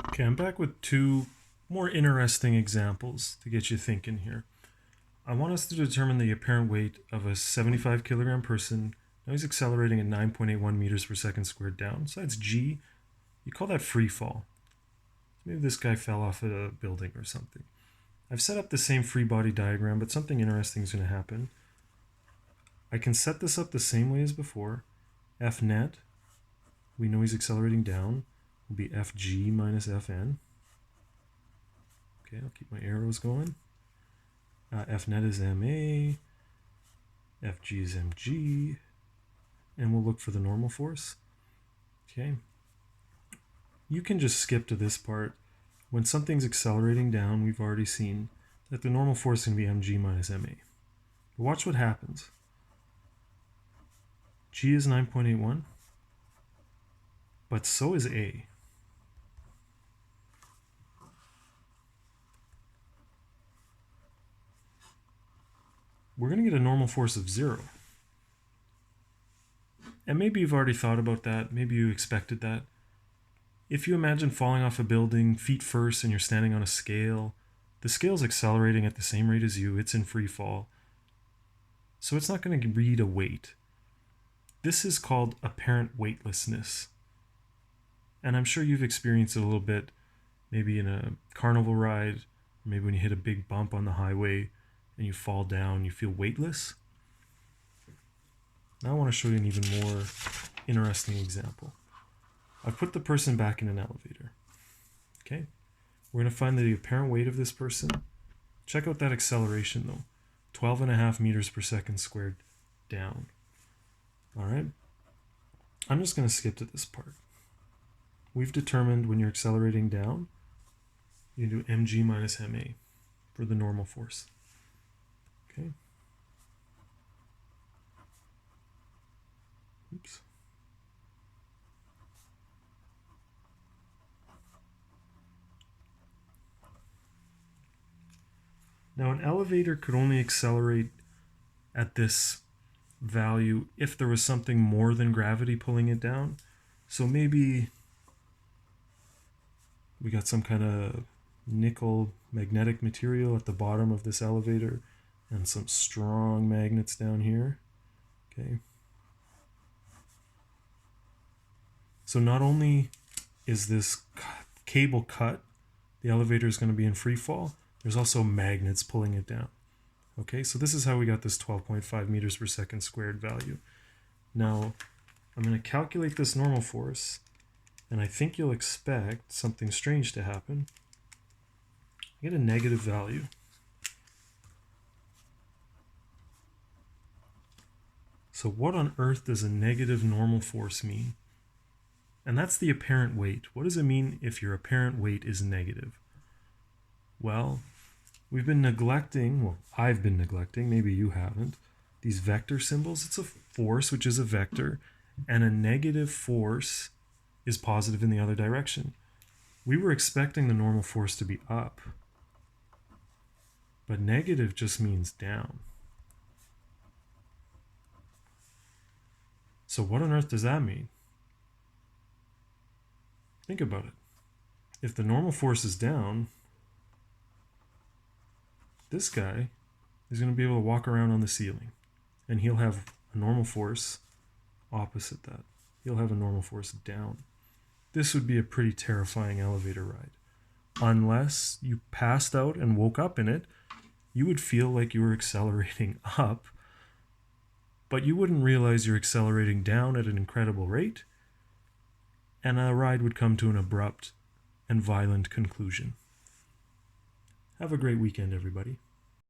Okay, I'm back with two more interesting examples to get you thinking here. I want us to determine the apparent weight of a 75 kilogram person. Now he's accelerating at 9.81 meters per second squared down. So that's G. You call that free fall. Maybe this guy fell off a building or something. I've set up the same free body diagram, but something interesting is going to happen. I can set this up the same way as before. F net, we know he's accelerating down, will be Fg minus Fn. Okay, I'll keep my arrows going. F net is ma, Fg is mg, and we'll look for the normal force. Okay. You can just skip to this part. When something's accelerating down, we've already seen that the normal force can be mg minus ma. But watch what happens. G is 9.81, but so is A. We're going to get a normal force of 0. And maybe you've already thought about that. Maybe you expected that. If you imagine falling off a building feet first and you're standing on a scale, the scale's accelerating at the same rate as you. It's in free fall. So it's not going to read a weight. This is called apparent weightlessness. And I'm sure you've experienced it a little bit, maybe in a carnival ride, maybe when you hit a big bump on the highway and you fall down, you feel weightless. Now I want to show you an even more interesting example. I've put the person back in an elevator. Okay, we're going to find the apparent weight of this person. Check out that acceleration though, 12.5 meters per second squared down. All right, I'm just going to skip to this part. We've determined when you're accelerating down, you do mg minus ma for the normal force. Okay. Oops. Now an elevator could only accelerate at this value if there was something more than gravity pulling it down. So maybe we got some kind of nickel magnetic material at the bottom of this elevator and some strong magnets down here. Okay. So not only is this cable cut, the elevator is going to be in free fall, there's also magnets pulling it down. Okay, so this is how we got this 12.5 meters per second squared value. Now, I'm going to calculate this normal force, and I think you'll expect something strange to happen. I get a negative value. So what on earth does a negative normal force mean? And that's the apparent weight. What does it mean if your apparent weight is negative? Well, we've been neglecting, well, I've been neglecting, maybe you haven't, these vector symbols. It's a force, which is a vector, and a negative force is positive in the other direction. We were expecting the normal force to be up, but negative just means down. So what on earth does that mean? Think about it. If the normal force is down, this guy is going to be able to walk around on the ceiling, and he'll have a normal force opposite that. He'll have a normal force down. This would be a pretty terrifying elevator ride. Unless you passed out and woke up in it, you would feel like you were accelerating up, but you wouldn't realize you're accelerating down at an incredible rate, and a ride would come to an abrupt and violent conclusion. Have a great weekend, everybody.